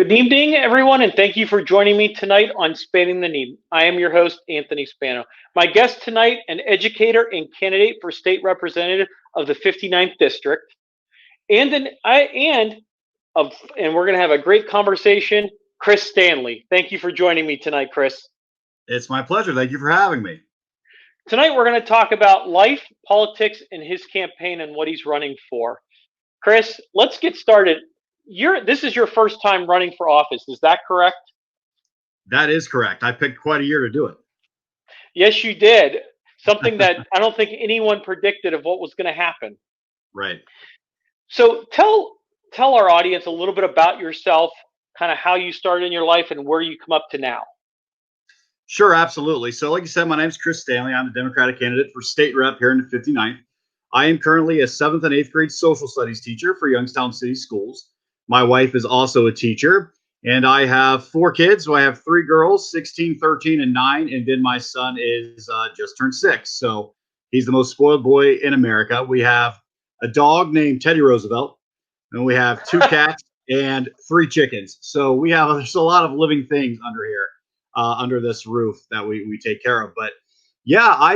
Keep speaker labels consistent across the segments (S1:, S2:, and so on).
S1: Good evening, everyone, and thank you for joining me tonight on Spanning the Need. I am your host, Anthony Spano. My guest tonight, an educator and candidate for state representative of the 59th District, and we're going to have a great conversation, Chris Stanley. Thank you for joining me tonight, Chris.
S2: It's my pleasure. Thank you for having me.
S1: Tonight, we're going to talk about life, politics, and his campaign and what he's running for. Chris, let's get started. This is your first time running for office. Is that correct?
S2: That is correct. I picked quite a year to do it.
S1: Yes, you did. Something that I don't think anyone predicted of what was going to happen.
S2: Right.
S1: So tell our audience a little bit about yourself, kind of how you started in your life and where you come up to now.
S2: Sure, absolutely. So like you said, my name is Chris Stanley. I'm a Democratic candidate for state rep here in the 59th. I am currently a 7th and 8th grade social studies teacher for Youngstown City Schools. My wife is also a teacher, and I have 4 kids. So I have 3 girls, 16, 13, and 9, and then my son is just turned 6. So he's the most spoiled boy in America. We have a dog named Teddy Roosevelt, and we have 2 cats and 3 chickens. So there's a lot of living things under here, under this roof that we take care of. But yeah, I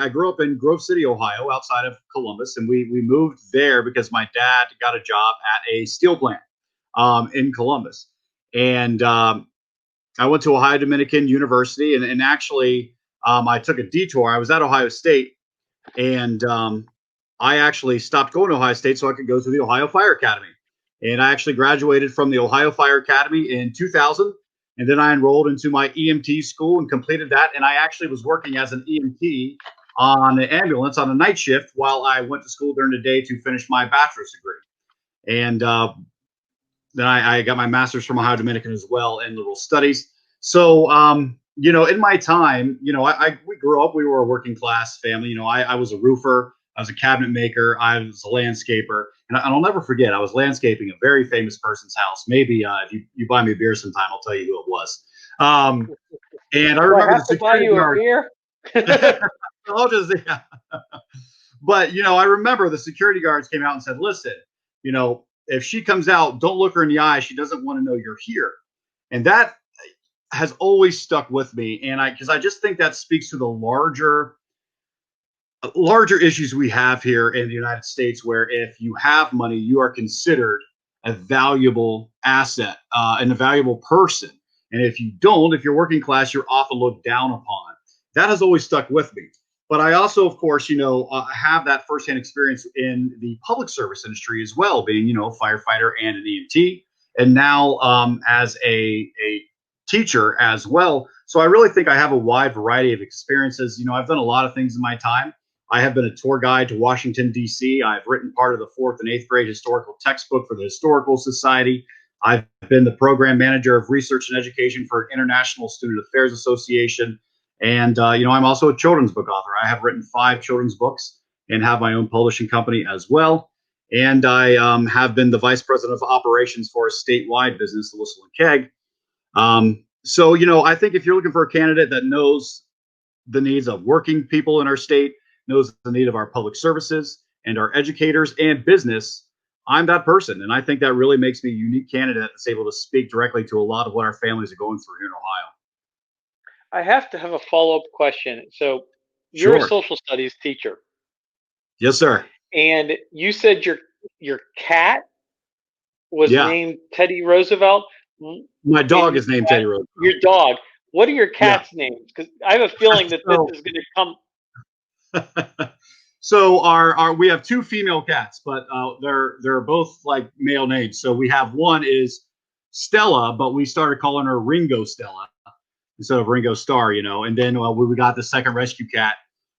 S2: grew up in Grove City, Ohio, outside of Columbus, and we moved there because my dad got a job at a steel plant in Columbus. And I went to Ohio Dominican University, and actually I took a detour. I was at Ohio State, and I actually stopped going to Ohio State so I could go to the Ohio Fire Academy. And I actually graduated from the Ohio Fire Academy in 2000. And then I enrolled into my EMT school and completed that. And I actually was working as an EMT on an ambulance on a night shift while I went to school during the day to finish my bachelor's degree. And then I got my master's from Ohio Dominican as well in liberal studies. So, in my time, we grew up, we were a working class family. I was a roofer. I was a cabinet maker. I was a landscaper. And I'll never forget, I was landscaping a very famous person's house. Maybe if you buy me a beer sometime, I'll tell you who it was. And I remember the security guard. But, I remember the security guards came out and said, listen, if she comes out, don't look her in the eye. She doesn't want to know you're here. And that has always stuck with me. And because I just think that speaks to the larger issues we have here in the United States, where if you have money, you are considered a valuable asset and a valuable person. And if you don't, if you're working class, you're often looked down upon. That has always stuck with me. But I also, of course, have that firsthand experience in the public service industry as well, being, a firefighter and an EMT, and now as a teacher as well. So I really think I have a wide variety of experiences. I've done a lot of things in my time. I have been a tour guide to Washington, D.C. I've written part of the 4th and 8th grade historical textbook for the Historical Society. I've been the program manager of research and education for International Student Affairs Association. And, I'm also a children's book author. I have written 5 children's books and have my own publishing company as well. And I have been the vice president of operations for a statewide business, the Whistle and Keg. So, I think if you're looking for a candidate that knows the needs of working people in our state, knows the need of our public services and our educators and business, I'm that person. And I think that really makes me a unique candidate that's able to speak directly to a lot of what our families are going through here in Ohio.
S1: I have to have a follow-up question. So you're a social studies teacher.
S2: Yes, sir.
S1: And you said your cat was named Teddy Roosevelt.
S2: My dog is named Teddy Roosevelt.
S1: Your dog. What are your cats' names? Because I have a feeling that this is going to come.
S2: So we have 2 female cats, but they're both like male names. So we have one is Stella, but we started calling her Ringo Stella instead of Ringo Starr, And then when we got the second rescue cat,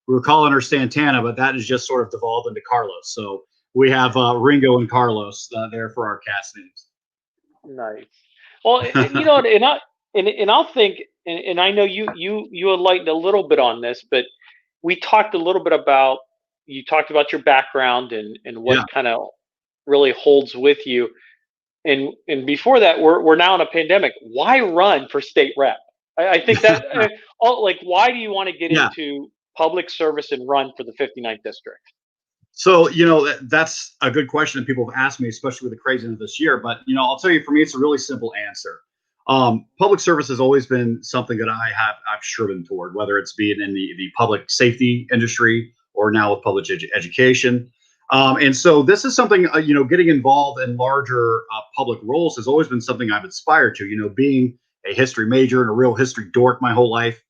S2: we were calling her Santana, but that has just sort of devolved into Carlos. So we have Ringo and Carlos there for our cats' names.
S1: Nice. Well, and I'll think, and I know you enlightened a little bit on this, but we talked a little bit about, you talked about your background and what kind of really holds with you. And before that, we're now in a pandemic. Why run for state rep? I think that, why do you want to get into public service and run for the 59th district?
S2: So, that's a good question that people have asked me, especially with the craziness of this year. But, I'll tell you, for me, it's a really simple answer. Public service has always been something that I've striven toward, whether it's being in the public safety industry or now with public education. And so this is something, getting involved in larger public roles has always been something I've aspired to, being a history major and a real history dork my whole life.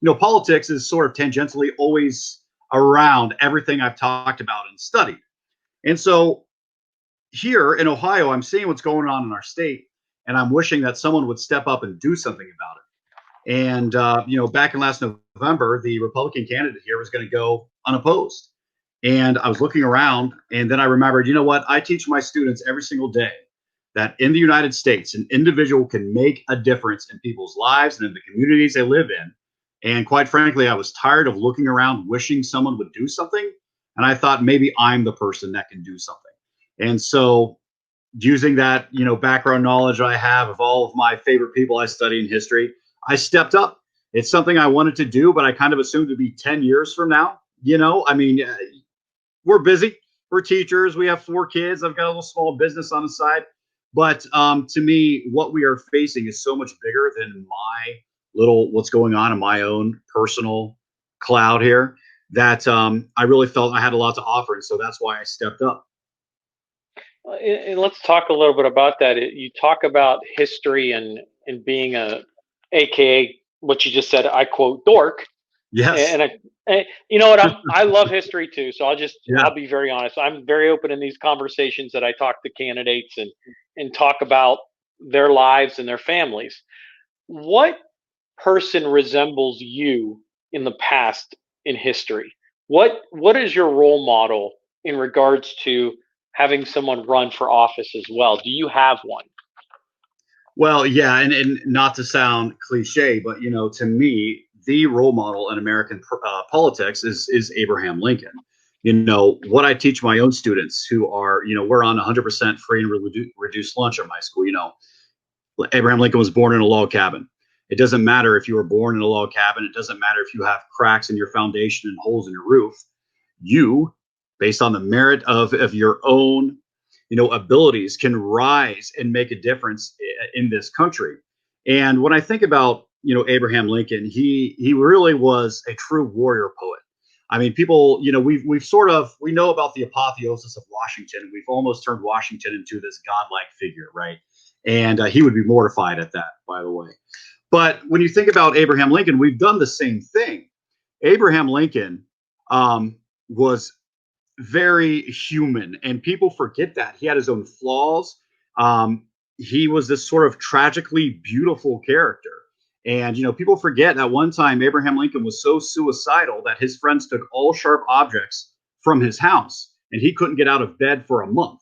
S2: Politics is sort of tangentially always around everything I've talked about and studied. And so here in Ohio, I'm seeing what's going on in our state, and I'm wishing that someone would step up and do something about it. And, back in last November, the Republican candidate here was going to go unopposed. And I was looking around, and then I remembered, what? I teach my students every single day that in the United States, an individual can make a difference in people's lives and in the communities they live in. And quite frankly, I was tired of looking around wishing someone would do something. And I thought maybe I'm the person that can do something. And so using that, background knowledge I have of all of my favorite people I study in history, I stepped up. It's something I wanted to do, but I kind of assumed to be 10 years from now. I mean, we're busy. We're teachers. We have 4 kids. I've got a little small business on the side. But to me, what we are facing is so much bigger than my little what's going on in my own personal cloud here that I really felt I had a lot to offer. And so that's why I stepped up.
S1: And let's talk a little bit about that. You talk about history and being AKA what you just said. I quote dork.
S2: Yes.
S1: And you know what? I love history too. So
S2: Yeah.
S1: I'll be very honest. I'm very open in these conversations that I talk to candidates and talk about their lives and their families. What person resembles you in the past in history? What is your role model in regards to having someone run for office as well? Do you have one?
S2: Well, yeah, and not to sound cliche, but to me, the role model in American politics is Abraham Lincoln. What I teach my own students who are, we're on 100% free and reduced lunch at my school. Abraham Lincoln was born in a log cabin. It doesn't matter if you were born in a log cabin. It doesn't matter if you have cracks in your foundation and holes in your roof. You, based on the merit of your own abilities, can rise and make a difference in this country. And when I think about Abraham Lincoln, he really was a true warrior poet. I mean, people, we know about the apotheosis of Washington. We've almost turned Washington into this godlike figure, right? And he would be mortified at that, by the way. But when you think about Abraham Lincoln, we've done the same thing. Abraham Lincoln was very human, and people forget that he had his own flaws. He was this sort of tragically beautiful character, and people forget at one time Abraham Lincoln was so suicidal that his friends took all sharp objects from his house, and he couldn't get out of bed for a month.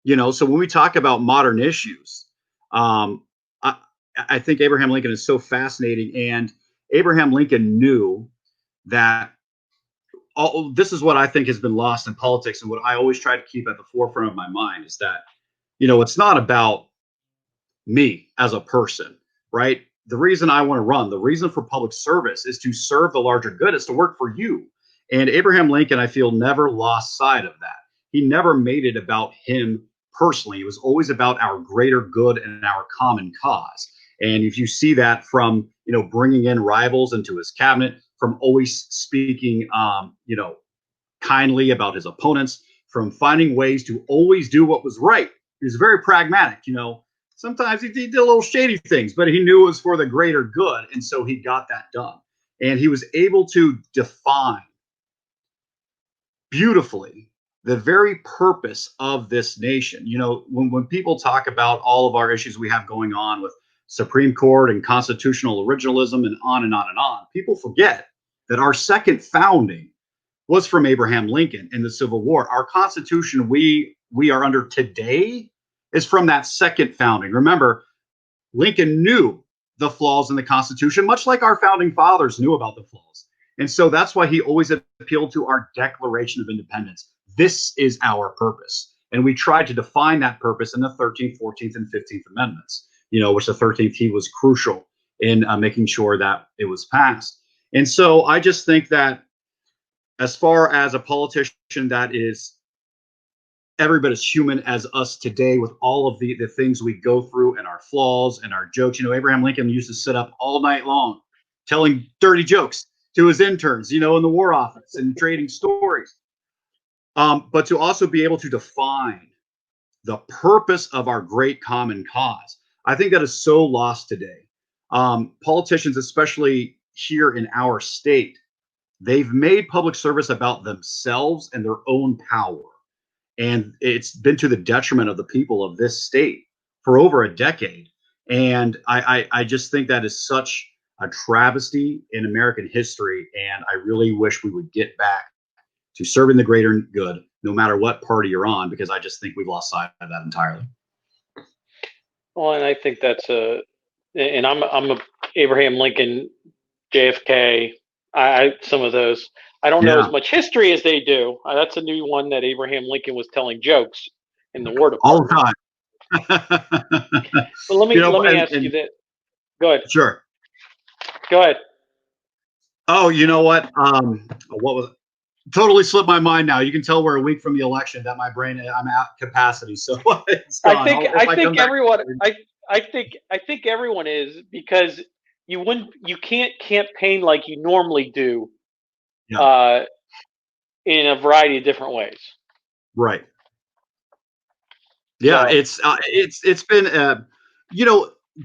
S2: So when we talk about modern issues, I, I think Abraham Lincoln is so fascinating, and Abraham Lincoln knew that this is what I think has been lost in politics, and what I always try to keep at the forefront of my mind is that, it's not about me as a person, right? The reason I want to run, the reason for public service is to serve the larger good, is to work for you. And Abraham Lincoln, I feel, never lost sight of that. He never made it about him personally. It was always about our greater good and our common cause. And if you see that from, bringing in rivals into his cabinet, from always speaking, kindly about his opponents, from finding ways to always do what was right. He was very pragmatic. Sometimes he did little shady things, but he knew it was for the greater good. And so he got that done. And he was able to define beautifully the very purpose of this nation. When people talk about all of our issues we have going on with Supreme Court and constitutional originalism and on and on and on, people forget that our second founding was from Abraham Lincoln in the Civil War. Our Constitution we are under today is from that second founding. Remember, Lincoln knew the flaws in the Constitution, much like our founding fathers knew about the flaws. And so that's why he always appealed to our Declaration of Independence. This is our purpose. And we tried to define that purpose in the 13th, 14th, and 15th Amendments, which the 13th, he was crucial in making sure that it was passed. And so I just think that as far as a politician that is every bit as human as us today, with all of the things we go through and our flaws and our jokes. Abraham Lincoln used to sit up all night long telling dirty jokes to his interns, in the War Office and trading stories. But to also be able to define the purpose of our great common cause, I think that is so lost today. Politicians, especially here in our state, they've made public service about themselves and their own power. And it's been to the detriment of the people of this state for over a decade. And I just think that is such a travesty in American history. And I really wish we would get back to serving the greater good, no matter what party you're on, because I just think we've lost sight of that entirely.
S1: Well, and I think that's and I'm a Abraham Lincoln, JFK, some of those. I don't know as much history as they do. That's a new one, that Abraham Lincoln was telling jokes in the War Department.
S2: All the
S1: time. But let me ask you that. Go ahead.
S2: Sure.
S1: Go ahead.
S2: Oh, you know what? What was it? Totally slipped my mind now. You can tell we're a week from the election that my brain, I'm at capacity. So it's gone.
S1: I think everyone is, because you can't campaign like you normally do. Yeah. In a variety of different ways.
S2: Right. Yeah, so it's been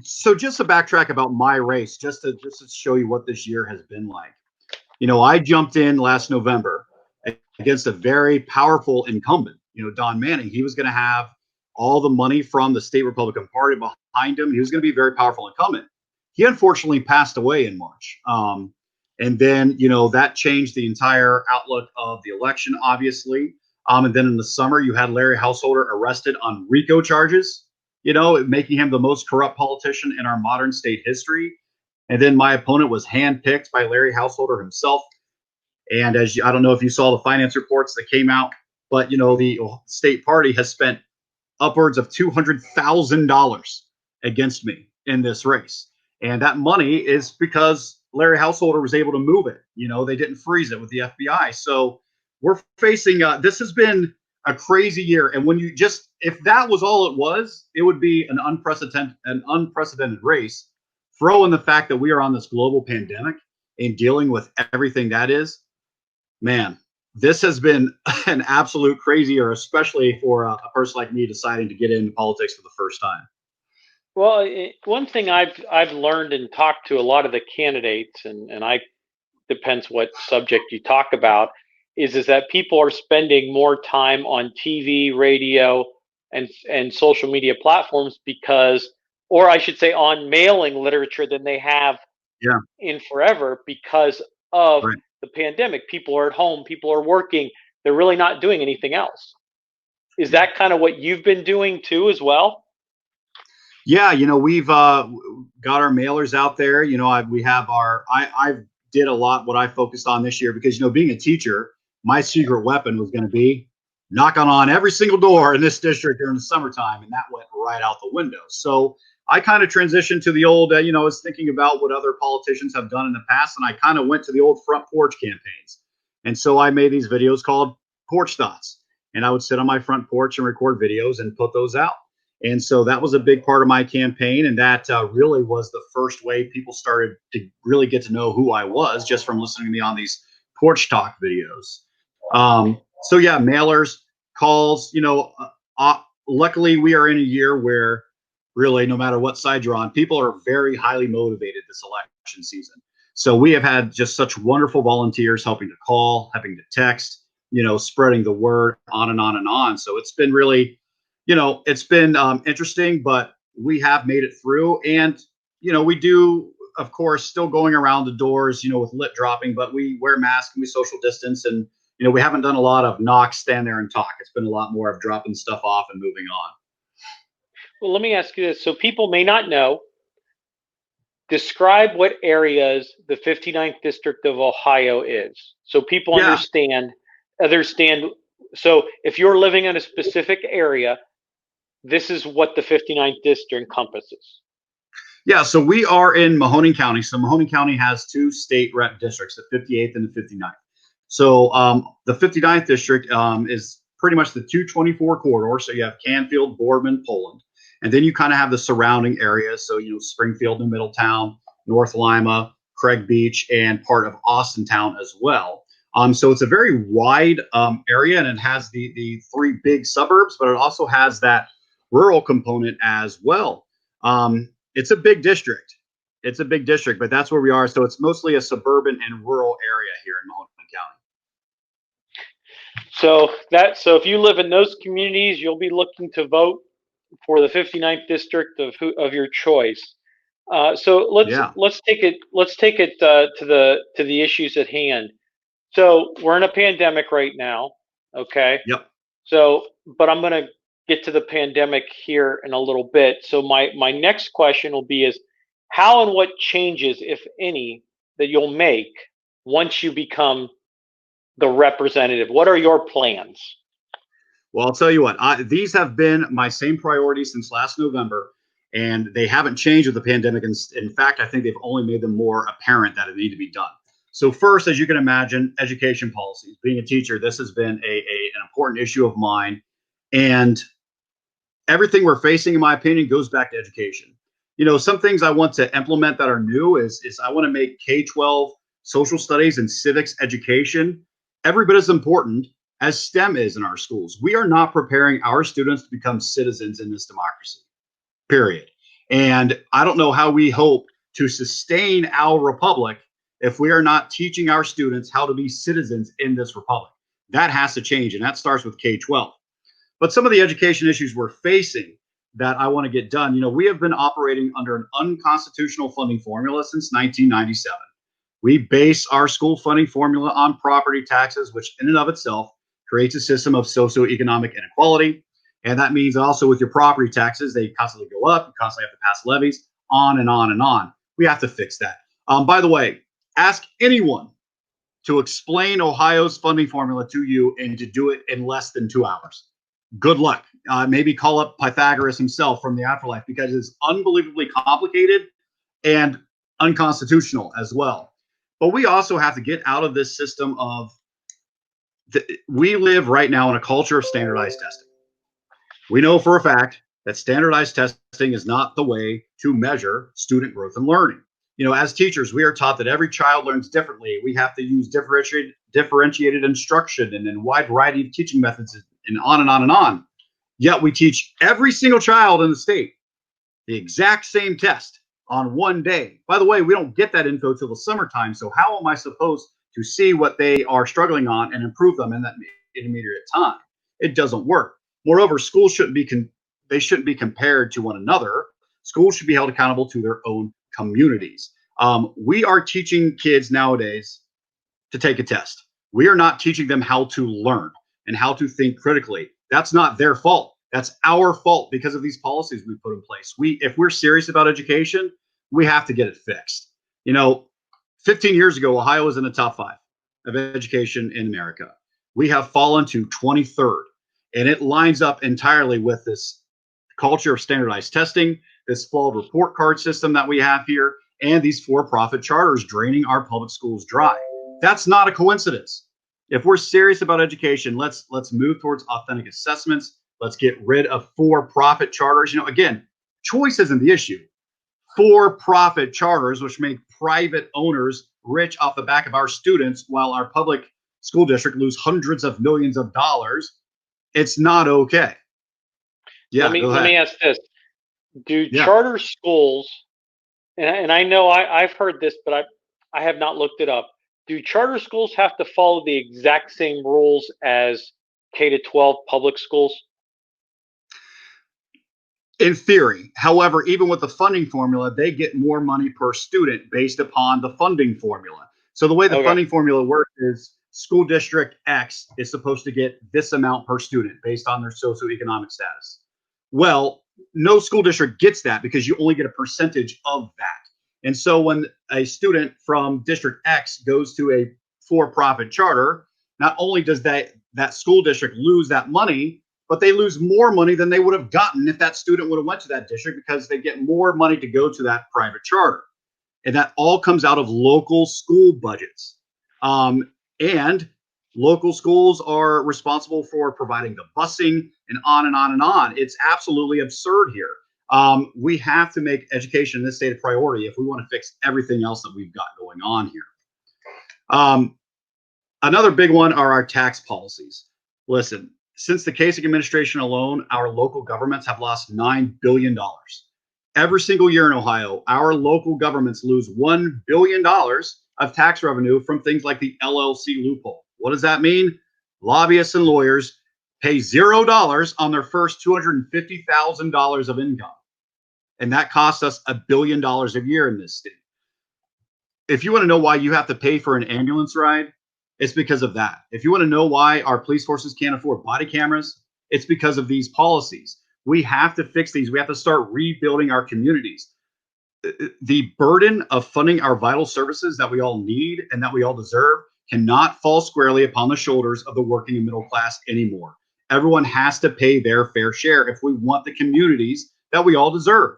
S2: so just to backtrack about my race, just to show you what this year has been like. I jumped in last November against a very powerful incumbent, Don Manning. He was going to have all the money from the state Republican Party behind him. He was going to be a very powerful incumbent. He unfortunately passed away in March. And then, that changed the entire outlook of the election, obviously. And then in the summer, you had Larry Householder arrested on RICO charges, making him the most corrupt politician in our modern state history. And then my opponent was handpicked by Larry Householder himself. And I don't know if you saw the finance reports that came out, but, the state party has spent upwards of $200,000 against me in this race. And that money is because Larry Householder was able to move it. They didn't freeze it with the FBI. So we're facing, this has been a crazy year. And when if that was all it was, it would be an unprecedented race. Throw in the fact that we are on this global pandemic and dealing with everything that is, man, this has been an absolute crazy year, especially for a person like me deciding to get into politics for the first time.
S1: Well, one thing I've learned and talked to a lot of the candidates, and depends what subject you talk about, is that people are spending more time on TV, radio, and social media platforms because, or I should say, on mailing literature than they have in forever because of the pandemic. People are at home, people are working, they're really not doing anything else. Is that kind of what you've been doing too as well?
S2: Yeah, we've got our mailers out there. We have I did a lot what I focused on this year because, being a teacher, my secret weapon was going to be knocking on every single door in this district during the summertime. And that went right out the window. So I kind of transitioned to the old, I was thinking about what other politicians have done in the past. And I kind of went to the old front porch campaigns. And so I made these videos called Porch Thoughts. And I would sit on my front porch and record videos and put those out. And so that was a big part of my campaign. And that really was the first way people started to really get to know who I was, just from listening to me on these porch talk videos. So yeah, mailers, calls, luckily we are in a year where really, no matter what side you're on, people are very highly motivated this election season. So we have had just such wonderful volunteers helping to call, helping to text, spreading the word on and on and on. So it's been really, it's been interesting, but we have made it through. And, we do, of course, still going around the doors, with lit dropping, but we wear masks and we social distance. And, we haven't done a lot of knock, stand there and talk. It's been a lot more of dropping stuff off and moving on.
S1: Well, let me ask you this. So people may not know, describe what areas the 59th District of Ohio is. So people understand. So if you're living in a specific area, this is what the 59th District encompasses.
S2: Yeah, so we are in Mahoning County. So Mahoning County has two state rep districts, the 58th and the 59th. So the 59th district is pretty much the 224 corridor. So you have Canfield, Boardman, Poland, and then you kind of have the surrounding areas. So Springfield, New Middletown, North Lima, Craig Beach, and part of Austintown as well. So it's a very wide area, and it has the three big suburbs, but it also has that rural component as well. It's a big district. It's a big district, but that's where we are. So it's mostly a suburban and rural area here in Mahoning County.
S1: So if you live in those communities, you'll be looking to vote for the 59th district of your choice. So
S2: Yeah.
S1: let's take it to the issues at hand. So we're in a pandemic right now, okay?
S2: Yep.
S1: So, but I'm going to get to the pandemic here in a little bit. So my next question will be is how and what changes, if any, that you'll make once you become the representative? What are your plans?
S2: Well, I'll tell you what, these have been my same priorities since last November, and they haven't changed with the pandemic. In fact, I think they've only made them more apparent that it need to be done. So first, as you can imagine, education policies. Being a teacher, this has been an important issue of mine. And everything we're facing, in my opinion, goes back to education. Some things I want to implement that are new is I want to make K-12 social studies and civics education every bit as important as STEM is in our schools. We are not preparing our students to become citizens in this democracy, period. And I don't know how we hope to sustain our republic if we are not teaching our students how to be citizens in this republic. That has to change, and that starts with K-12. But some of the education issues we're facing that I want to get done, we have been operating under an unconstitutional funding formula since 1997. We base our school funding formula on property taxes, which in and of itself creates a system of socioeconomic inequality. And that means also with your property taxes, they constantly go up. You constantly have to pass levies, on and on and on. We have to fix that. By the way, ask anyone to explain Ohio's funding formula to you and to do it in less than 2 hours. Good luck. Maybe call up Pythagoras himself from the afterlife, because it's unbelievably complicated and unconstitutional as well. But we also have to get out of this system of we live right now in a culture of standardized testing. We know for a fact that standardized testing is not the way to measure student growth and learning. As teachers, we are taught that every child learns differently. We have to use differentiated instruction and a wide variety of teaching methods and on and on and on. Yet we teach every single child in the state the exact same test on one day. By the way, we don't get that info till the summertime. So how am I supposed to see what they are struggling on and improve them in that intermediate time? It doesn't work. Moreover, schools shouldn't be compared to one another. Schools should be held accountable to their own communities. We are teaching kids nowadays to take a test. We are not teaching them how to learn and how to think critically. That's not their fault. That's our fault because of these policies we put in place. If we're serious about education, we have to get it fixed. 15 years ago, Ohio was in the top 5 of education in America. We have fallen to 23rd, and it lines up entirely with this culture of standardized testing, this flawed report card system that we have here, and these for-profit charters draining our public schools dry. That's not a coincidence. If we're serious about education, let's move towards authentic assessments. Let's get rid of for-profit charters. Again, choice isn't the issue. For-profit charters, which make private owners rich off the back of our students, while our public school district lose hundreds of millions of dollars, it's not okay. Yeah,
S1: let me ask this: do charter schools, and I know I've heard this, but I have not looked it up. Do charter schools have to follow the exact same rules as K-12 public schools?
S2: In theory. However, even with the funding formula, they get more money per student based upon the funding formula. So the way the funding formula works is school district X is supposed to get this amount per student based on their socioeconomic status. Well, no school district gets that because you only get a percentage of that. And so when a student from District X goes to a for-profit charter, not only does that school district lose that money, but they lose more money than they would have gotten if that student would have went to that district, because they get more money to go to that private charter. And that all comes out of local school budgets. And Local schools are responsible for providing the busing and on and on and on. It's absolutely absurd here. We have to make education in this state a priority if we want to fix everything else that we've got going on here. Another big one are our tax policies. Listen, since the Kasich administration alone, our local governments have lost $9 billion. Every single year in Ohio, our local governments lose $1 billion of tax revenue from things like the LLC loophole. What does that mean? Lobbyists and lawyers pay $0 on their first $250,000 of income. And that costs us $1 billion a year in this state. If you want to know why you have to pay for an ambulance ride, it's because of that. If you want to know why our police forces can't afford body cameras, it's because of these policies. We have to fix these. We have to start rebuilding our communities. The burden of funding our vital services that we all need and that we all deserve cannot fall squarely upon the shoulders of the working and middle class anymore. Everyone has to pay their fair share if we want the communities that we all deserve.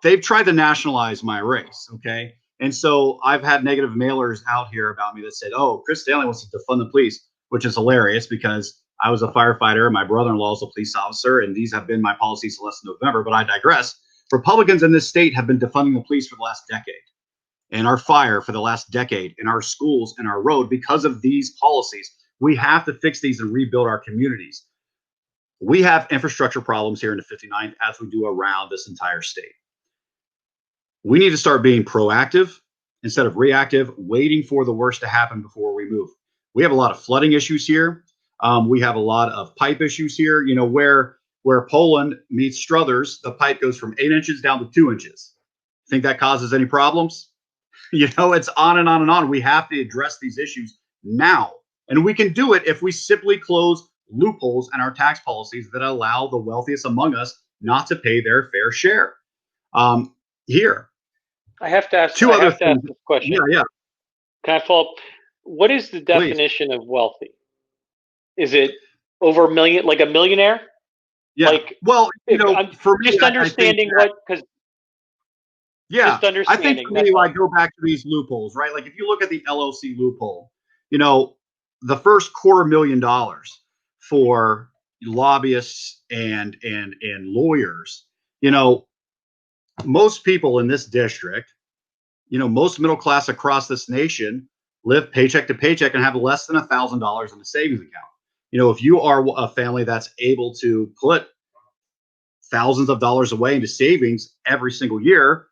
S2: They've tried to nationalize my race, okay? And so I've had negative mailers out here about me that said, oh, Chris Stanley wants to defund the police, which is hilarious because I was a firefighter. My brother-in-law is a police officer, and these have been my policies since November, but I digress. Republicans in this state have been defunding the police for the last decade, and our fire for the last decade, in our schools and our road because of these policies. We have to fix these and rebuild our communities. We have infrastructure problems here in the 59th as we do around this entire state. We need to start being proactive instead of reactive, waiting for the worst to happen before we move. We have a lot of flooding issues here. We have a lot of pipe issues here. You know, where Poland meets Struthers, the pipe goes from 8 inches down to 2 inches. Think that causes any problems? You know, it's on and on and on. We have to address these issues now. And we can do it if we simply close loopholes in our tax policies that allow the wealthiest among us not to pay their fair share. Here.
S1: I have to ask this question.
S2: Yeah.
S1: Can I follow up? What is the definition of wealthy? Is it over a million, like a millionaire?
S2: Yeah.
S1: Like,
S2: well, you know, for me,
S1: just understanding I
S2: think for me, I go back to these loopholes, right? Like if you look at the LLC loophole, you know, the first $250,000 for lobbyists and lawyers, you know, most people in this district, you know, most middle class across this nation live paycheck to paycheck and have less than $1,000 in a savings account. You know, if you are a family that's able to put thousands of dollars away into savings every single year,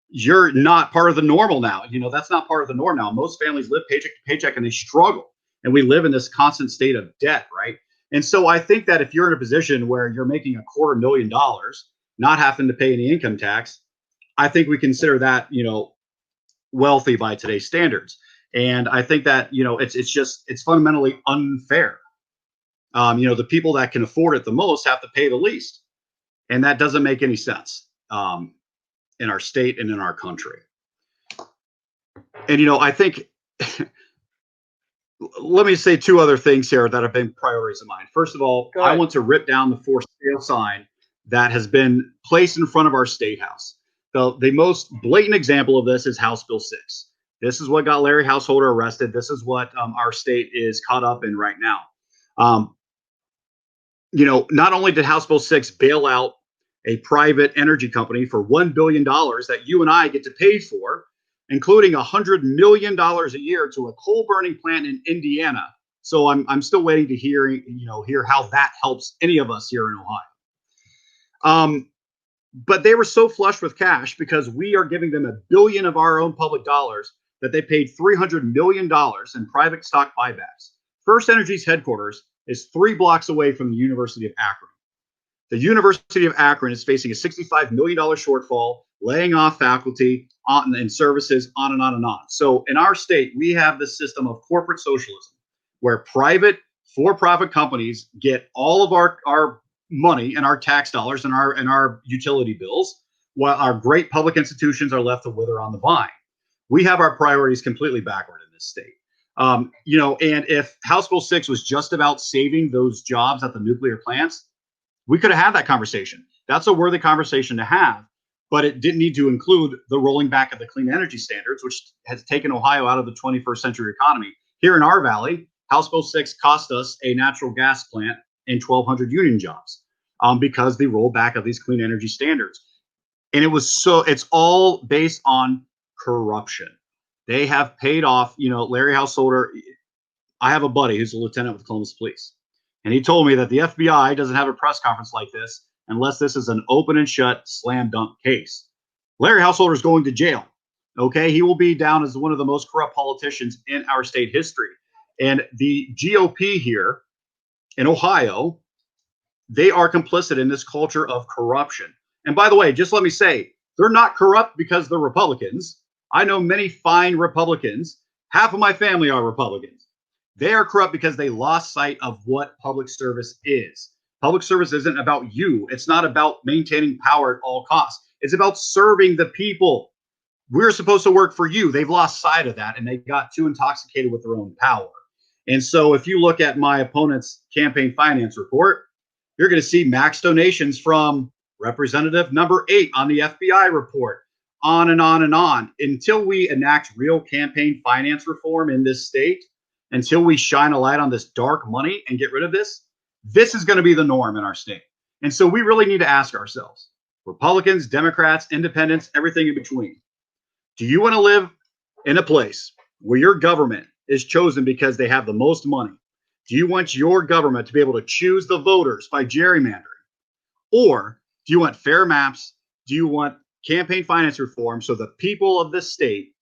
S2: you're not part of the normal now. You know, that's not part of the norm now. Most families live paycheck to paycheck and they struggle. And we live in this constant state of debt, right? And so I think that if you're in a position where you're making $250,000, not having to pay any income tax, I think we consider that, you know, wealthy by today's standards. And I think that, you know, it's fundamentally unfair. You know, the people that can afford it the most have to pay the least. And that doesn't make any sense in our state and in our country. And, you know, I think, let me say two other things here that have been priorities of mine. First of all, I want to rip down the for sale sign that has been placed in front of our state house. The most blatant example of this is House Bill 6. This is what got Larry Householder arrested. This is what our state is caught up in right now. You know, not only did House Bill 6 bail out a private energy company for $1 billion that you and I get to pay for, including $100 million a year to a coal burning plant in Indiana. So I'm still waiting to hear how that helps any of us here in Ohio. But they were so flush with cash because we are giving them $1 billion of our own public dollars that they paid $300 million in private stock buybacks. First Energy's headquarters is 3 blocks away from the University of Akron. The University of Akron is facing a $65 million shortfall, laying off faculty and services, on and on and on. So in our state, we have this system of corporate socialism where private for-profit companies get all of our money and our tax dollars and our utility bills, while our great public institutions are left to wither on the vine. We have our priorities completely backward in this state. You know, and if House Bill 6 was just about saving those jobs at the nuclear plants, we could have had that conversation. That's a worthy conversation to have, but it didn't need to include the rolling back of the clean energy standards, which has taken Ohio out of the 21st century economy, Here in our valley, House Bill 6 cost us a natural gas plant and 1,200 union jobs because the rollback of these clean energy standards. And it's all based on corruption. They have paid off, Larry Householder. I have a buddy who's a lieutenant with Columbus Police, and he told me that the FBI doesn't have a press conference like this unless this is an open and shut slam dunk case. Larry Householder is going to jail. Okay, he will be down as one of the most corrupt politicians in our state history. And the GOP here in Ohio, they are complicit in this culture of corruption. And by the way, just let me say, they're not corrupt because they're Republicans. I know many fine Republicans. Half of my family are Republicans. They are corrupt because they lost sight of what public service is. Public service isn't about you. It's not about maintaining power at all costs. It's about serving the people. We're supposed to work for you. They've lost sight of that, and they got too intoxicated with their own power. And so if you look at my opponent's campaign finance report, you're going to see max donations from Representative number 8 on the FBI report, on and on and on. Until we enact real campaign finance reform in this state, until we shine a light on this dark money and get rid of this, this is going to be the norm in our state. And so we really need to ask ourselves, Republicans, Democrats, independents, everything in between, do you want to live in a place where your government is chosen because they have the most money? Do you want your government to be able to choose the voters by gerrymandering? Or do you want fair maps? Do you want campaign finance reform so the people of this state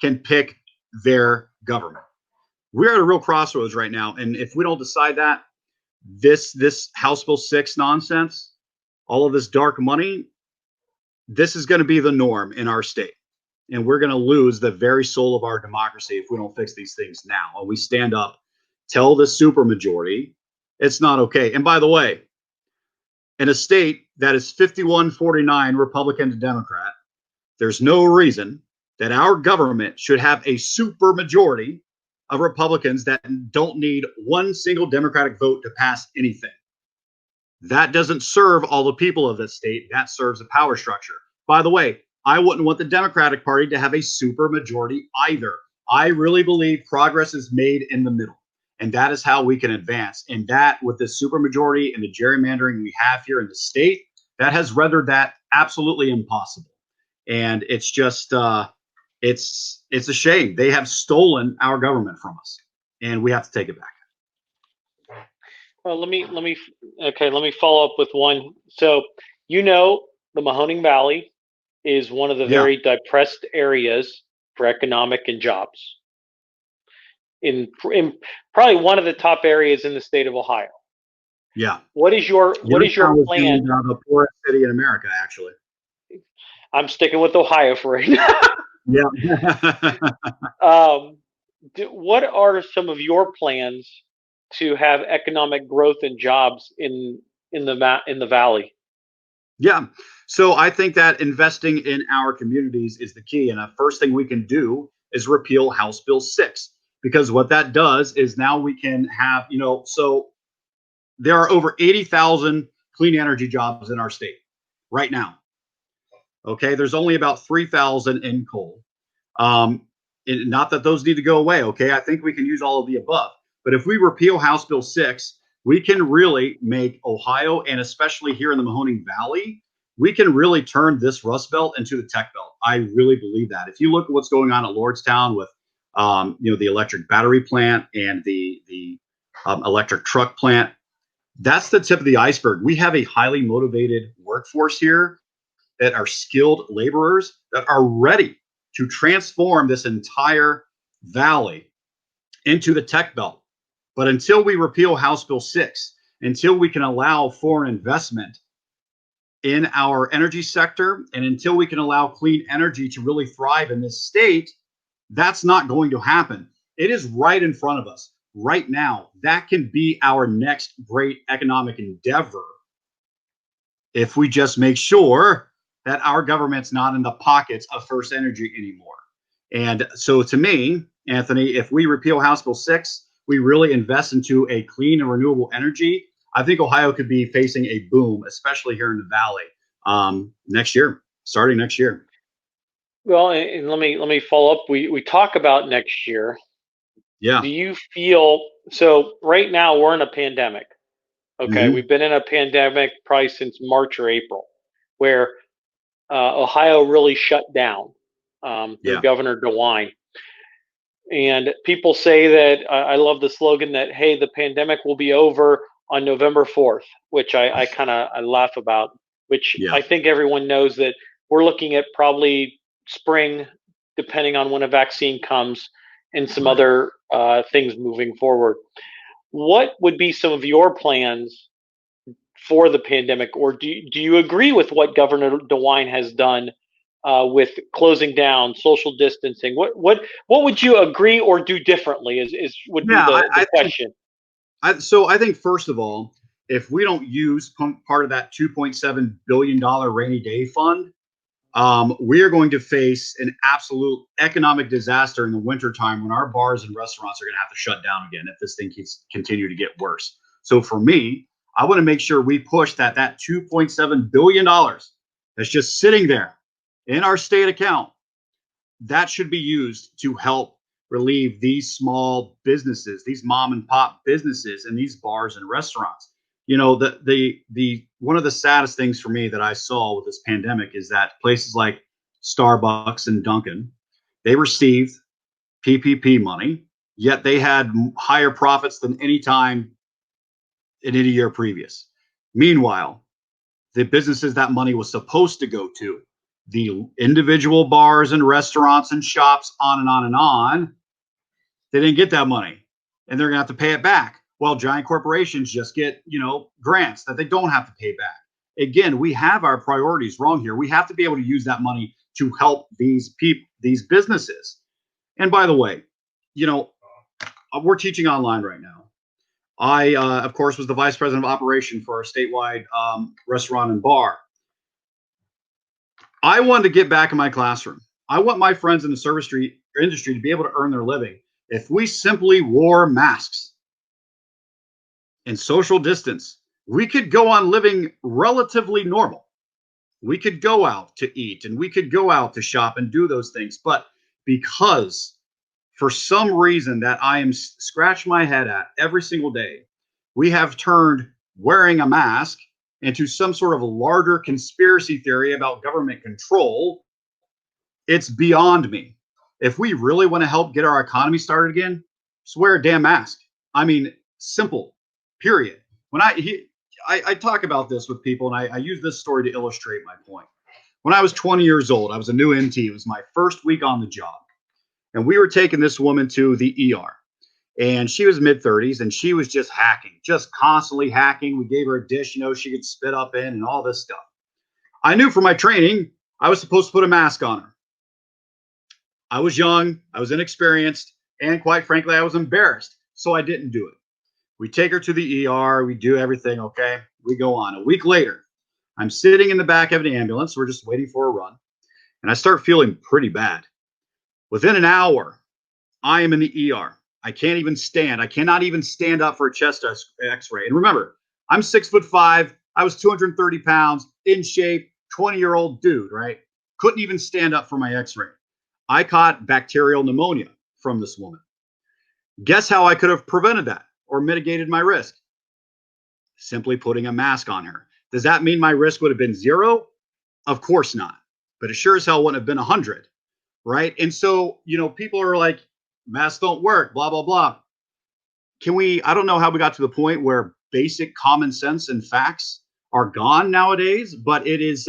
S2: can pick their government? We're at a real crossroads right now. And if we don't decide that, this House Bill 6 nonsense, all of this dark money, this is going to be the norm in our state. And we're going to lose the very soul of our democracy if we don't fix these things now. And we stand up, tell the supermajority it's not okay. And by the way, in a state that is 51-49 Republican to Democrat, there's no reason that our government should have a supermajority of Republicans that don't need one single Democratic vote to pass anything. That doesn't serve all the people of this state. That serves a power structure. By the way, I wouldn't want the Democratic Party to have a supermajority either. I really believe progress is made in the middle, and that is how we can advance. And that, with the supermajority and the gerrymandering we have here in the state, that has rendered that absolutely impossible. And it's just, it's a shame. They have stolen our government from us, and we have to take it back.
S1: Well, let me follow up with one. So, the Mahoning Valley is one of the very depressed areas for economic and jobs. In probably one of the top areas in the state of Ohio.
S2: Yeah.
S1: What is your plan?
S2: The poorest city in America, actually.
S1: I'm sticking with Ohio for right now.
S2: Yeah.
S1: What are some of your plans to have economic growth and jobs in the valley?
S2: Yeah. So I think that investing in our communities is the key. And the first thing we can do is repeal House Bill 6, because what that does is now we can have, so there are over 80,000 clean energy jobs in our state right now. Okay. There's only about 3,000 in coal. Not that those need to go away. Okay. I think we can use all of the above. But if we repeal House Bill 6, we can really make Ohio, and especially here in the Mahoning Valley, we can really turn this Rust Belt into the Tech Belt. I really believe that. If you look at what's going on at Lordstown with, the electric battery plant and the electric truck plant, that's the tip of the iceberg. We have a highly motivated workforce here that are skilled laborers that are ready to transform this entire valley into the Tech Belt. But until we repeal House Bill 6, until we can allow foreign investment in our energy sector, and until we can allow clean energy to really thrive in this state, that's not going to happen. It is right in front of us right now. That can be our next great economic endeavor if we just make sure that our government's not in the pockets of First Energy anymore. And so to me, Anthony, if we repeal House Bill 6, we really invest into a clean and renewable energy, I think Ohio could be facing a boom, especially here in the Valley, starting next year.
S1: Well, and let me follow up. We talk about next year,
S2: Yeah.
S1: Do you feel so? Right now, we're in a pandemic. Okay,
S2: Hmm.
S1: we've been in a pandemic probably since March or April, where Ohio really shut down. Their
S2: Yeah.
S1: governor DeWine, and people say that I love the slogan that hey, the pandemic will be over on November 4th, which I kind of I laugh about. Which
S2: Yeah.
S1: I think everyone knows that we're looking at probably spring, depending on when a vaccine comes, and some
S2: Right.
S1: other things moving forward. What would be some of your plans for the pandemic, or do you agree with what Governor DeWine has done with closing down, social distancing? What would you agree or do differently? Is would be
S2: Yeah.
S1: the
S2: I think
S1: question.
S2: I think first of all, if we don't use part of that $2.7 billion rainy day fund, we are going to face an absolute economic disaster in the wintertime when our bars and restaurants are going to have to shut down again if this thing keeps continue to get worse. So for me, I want to make sure we push that $2.7 billion that's just sitting there in our state account, that should be used to help relieve these small businesses, these mom and pop businesses, and these bars and restaurants. The one of the saddest things for me that I saw with this pandemic is that places like Starbucks and Dunkin', they received PPP money, yet they had higher profits than any time in any year previous. Meanwhile, the businesses that money was supposed to go to, the individual bars and restaurants and shops, on and on and on, they didn't get that money, and they're going to have to pay it back. While giant corporations just get, grants that they don't have to pay back. Again, we have our priorities wrong here. We have to be able to use that money to help these people, these businesses. And by the way, you know, we're teaching online right now. I, of course, was the vice president of operation for our statewide restaurant and bar. I wanted to get back in my classroom. I want my friends in the service industry to be able to earn their living. If we simply wore masks and social distance, we could go on living relatively normal. We could go out to eat and we could go out to shop and do those things. But because for some reason that I am scratch my head at every single day, we have turned wearing a mask into some sort of a larger conspiracy theory about government control. It's beyond me. If we really want to help get our economy started again, just wear a damn mask. I mean, simple, period. When I talk about this with people, and I use this story to illustrate my point. When I was 20 years old, I was a new MT. It was my first week on the job. And we were taking this woman to the ER. And she was mid 30s and she was just hacking, just constantly hacking. We gave her a dish, she could spit up in and all this stuff. I knew from my training, I was supposed to put a mask on her. I was young, I was inexperienced, and quite frankly, I was embarrassed. So I didn't do it. We take her to the ER, we do everything, okay? We go on. A week later, I'm sitting in the back of an ambulance. We're just waiting for a run. And I start feeling pretty bad. Within an hour, I am in the ER. I can't even stand. I cannot even stand up for a chest x-ray. And remember, I'm 6'5". I was 230 pounds, in shape, 20-year-old dude, right? Couldn't even stand up for my x-ray. I caught bacterial pneumonia from this woman. Guess how I could have prevented that or mitigated my risk? Simply putting a mask on her. Does that mean my risk would have been 0? Of course not. But it sure as hell wouldn't have been 100, right? And so, people are like, masks don't work, blah, blah, blah. I don't know how we got to the point where basic common sense and facts are gone nowadays, but it's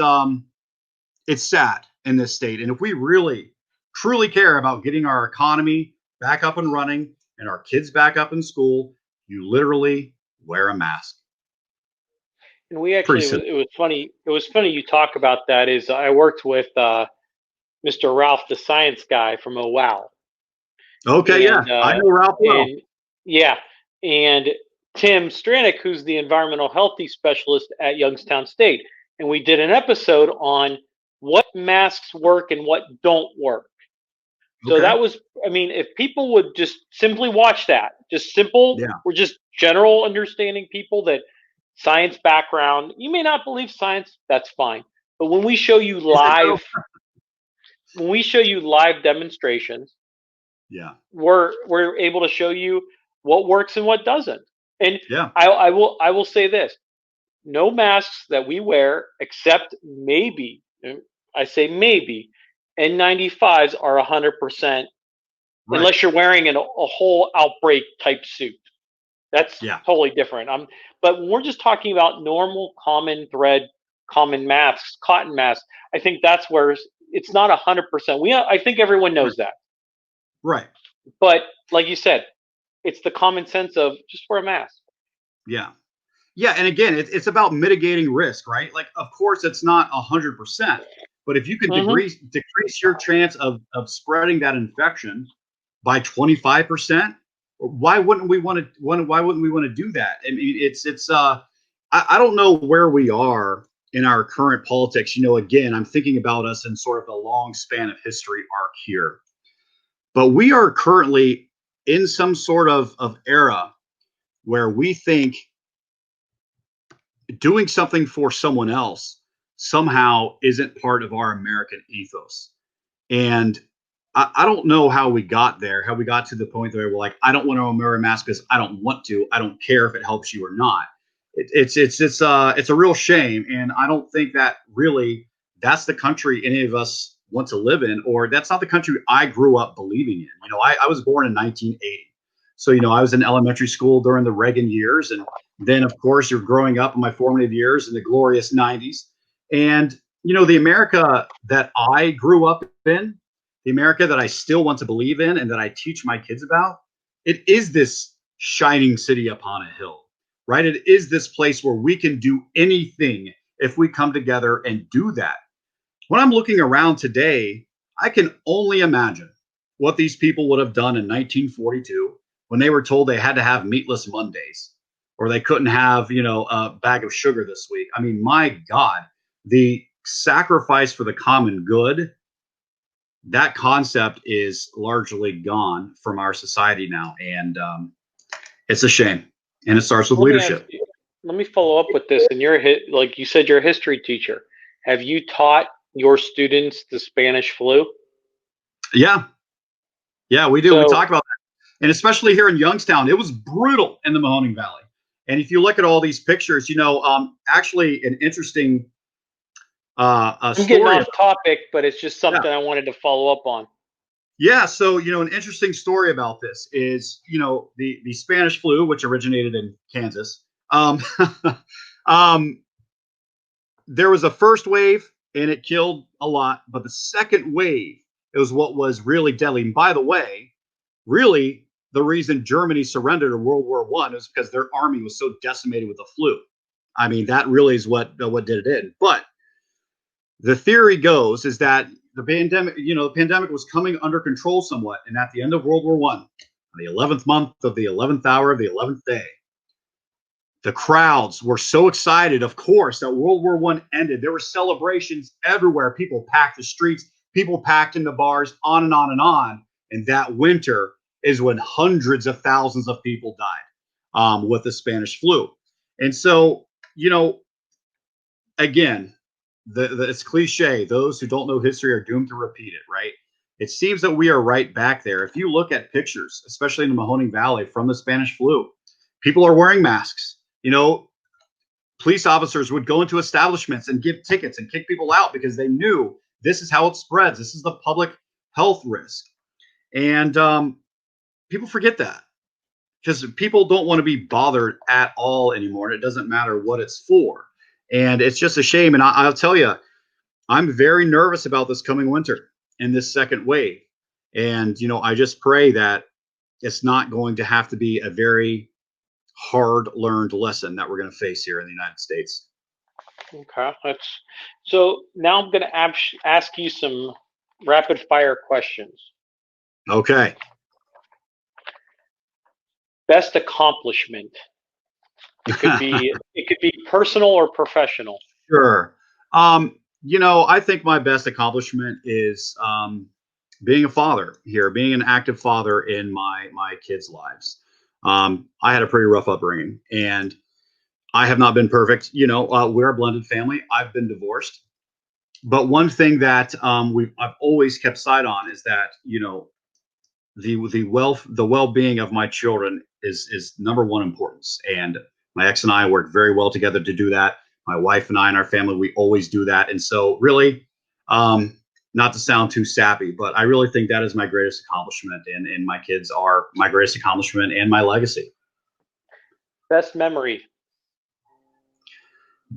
S2: sad in this state. And if we really, truly care about getting our economy back up and running and our kids back up in school, you literally wear a mask.
S1: And we
S2: Pretty
S1: actually
S2: simple.
S1: it was funny. It was funny you talk about that. Is I worked with Mr. Ralph, the science guy from OWOW,
S2: Okay, yeah.
S1: and
S2: I know Ralph well.
S1: and yeah, and Tim Stranick, who's the environmental healthy specialist at Youngstown State, and we did an episode on what masks work and what don't work. So
S2: Okay.
S1: that was, I mean, if people would just simply watch that, just simple,
S2: Yeah.
S1: we're just general understanding people that science background, you may not believe science, that's fine. But when we show you
S2: Is it though?
S1: live, when we show you live demonstrations, we're able to show you what works and what doesn't. And
S2: Yeah.
S1: I will say this: no masks that we wear, except maybe, I say maybe, N95s are 100%,
S2: Right.
S1: unless you're wearing a whole outbreak type suit. That's
S2: Yeah.
S1: totally different. But when we're just talking about normal, common thread, common masks, cotton masks, I think that's where it's not 100%. I think everyone
S2: Right.
S1: knows that.
S2: Right.
S1: But like you said, it's the common sense of just wear a mask.
S2: Yeah. Yeah, and again, it's about mitigating risk, right? Like, of course, it's not 100%, but if you can
S1: Hmm.
S2: decrease your chance of spreading that infection by 25%, why wouldn't we want to? Why wouldn't we want to do that? I mean, I don't know where we are in our current politics. Again, I'm thinking about us in sort of a long span of history arc here, but we are currently in some sort of era where we think doing something for someone else somehow isn't part of our American ethos. And I don't know how we got there, how we got to the point where we're like, I don't want to wear a mask because I don't want to. I don't care if it helps you or not. It's a real shame, and I don't think that really that's the country any of us want to live in, or that's not the country I grew up believing in. I was born in 1980, so I was in elementary school during the Reagan years, and then of course you're growing up in my formative years in the glorious 90s, and the America that I grew up in, the America that I still want to believe in and that I teach my kids about, it is this shining city upon a hill, right? It is this place where we can do anything if we come together and do that. When I'm looking around today, I can only imagine what these people would have done in 1942 when they were told they had to have meatless Mondays or they couldn't have, a bag of sugar this week. I mean, my God, the sacrifice for the common good, that concept is largely gone from our society now. And it's a shame. And it starts with
S1: Let me ask
S2: leadership.
S1: you. Let me follow up with this. And like you said, you're a history teacher. Have you taught your students the Spanish flu?
S2: Yeah. Yeah, we do. We
S1: So
S2: talk about that. And especially here in Youngstown, it was brutal in the Mahoning Valley. And if you look at all these pictures, actually an interesting
S1: I'm getting
S2: story
S1: off
S2: about,
S1: topic, but it's just
S2: yeah.
S1: something I wanted to follow up on.
S2: Yeah, so an interesting story about this is the Spanish flu, which originated in Kansas. Um, there was a first wave and it killed a lot, but the second wave is what was really deadly. And by the way, really the reason Germany surrendered in World War I is because their army was so decimated with the flu. I mean, that really is what did it in. But the theory goes is that the pandemic was coming under control somewhat, and at the end of World War I, on the 11th month of the 11th hour of the 11th day, the crowds were so excited, of course, that World War I ended. There were celebrations everywhere. People packed the streets, people packed in the bars, on and on and on. And that winter is when hundreds of thousands of people died with the Spanish flu. And so, again, it's cliche. Those who don't know history are doomed to repeat it, right? It seems that we are right back there. If you look at pictures, especially in the Mahoning Valley from the Spanish flu, people are wearing masks. Police officers would go into establishments and give tickets and kick people out because they knew this is how it spreads. This is the public health risk. And people forget that because people don't want to be bothered at all anymore. And it doesn't matter what it's for. And it's just a shame. And I'll tell you, I'm very nervous about this coming winter and this second wave. And, I just pray that it's not going to have to be a very hard learned lesson that we're going to face here in the United States.
S1: Okay, so now I'm going to ask you some rapid fire questions.
S2: Okay.
S1: Best accomplishment. It could be personal or professional.
S2: Sure. I think my best accomplishment is being a father here, being an active father in my kids' lives. I had a pretty rough upbringing, and I have not been perfect. We're a blended family. I've been divorced, but one thing that I've always kept sight on is that the well-being of my children is number one importance. And my ex and I work very well together to do that. My wife and I and our family, we always do that. And so really, not to sound too sappy, but I really think that is my greatest accomplishment, and my kids are my greatest accomplishment and my legacy.
S1: Best memory.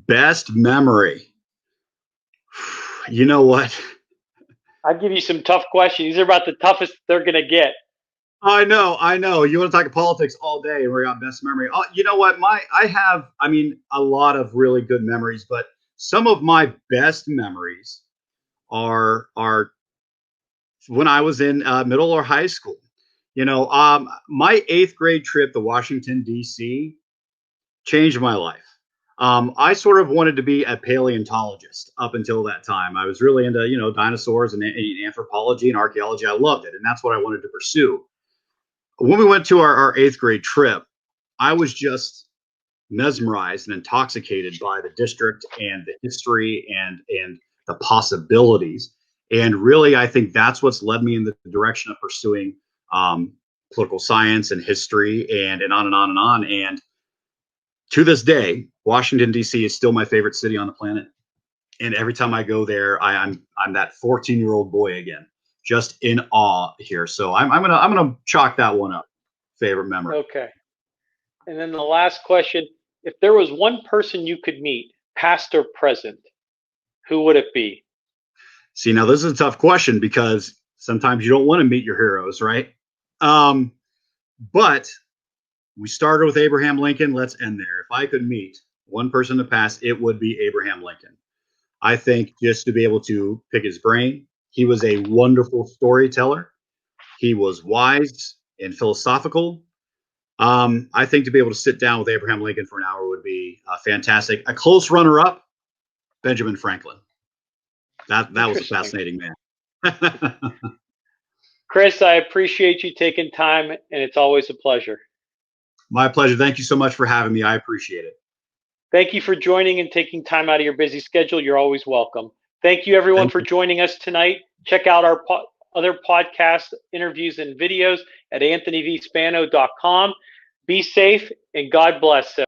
S2: Best memory. You know what?
S1: I'll give you some tough questions. These are about the toughest they're going to get.
S2: I know. You want to talk politics all day, and we got best memory. Oh, you know what? I have, a lot of really good memories, but some of my best memories are when I was in middle or high school. My 8th grade trip to Washington, D.C. changed my life. I sort of wanted to be a paleontologist up until that time. I was really into, dinosaurs and anthropology and archaeology. I loved it, and that's what I wanted to pursue. When we went to our 8th grade trip, I was just mesmerized and intoxicated by the district and the history and the possibilities. And really, I think that's what's led me in the direction of pursuing political science and history and on and on and on. And to this day, Washington, D.C. is still my favorite city on the planet. And every time I go there, I'm that 14-year-old boy again, just in awe here. So I'm gonna chalk that one up. Favorite memory.
S1: Okay. And then the last question: if there was one person you could meet, past or present, who would it be?
S2: See, now this is a tough question because sometimes you don't want to meet your heroes, right? But we started with Abraham Lincoln. Let's end there. If I could meet one person in the past, it would be Abraham Lincoln. I think just to be able to pick his brain, he was a wonderful storyteller. He was wise and philosophical. I think to be able to sit down with Abraham Lincoln for an hour would be fantastic. A close runner-up, Benjamin Franklin. That was a fascinating man.
S1: Chris, I appreciate you taking time, and it's always a pleasure.
S2: My pleasure. Thank you so much for having me. I appreciate it.
S1: Thank you for joining and taking time out of your busy schedule. You're always welcome. Thank you, everyone, for joining us tonight. Check out our other podcast interviews and videos at anthonyvspano.com. Be safe, and God bless.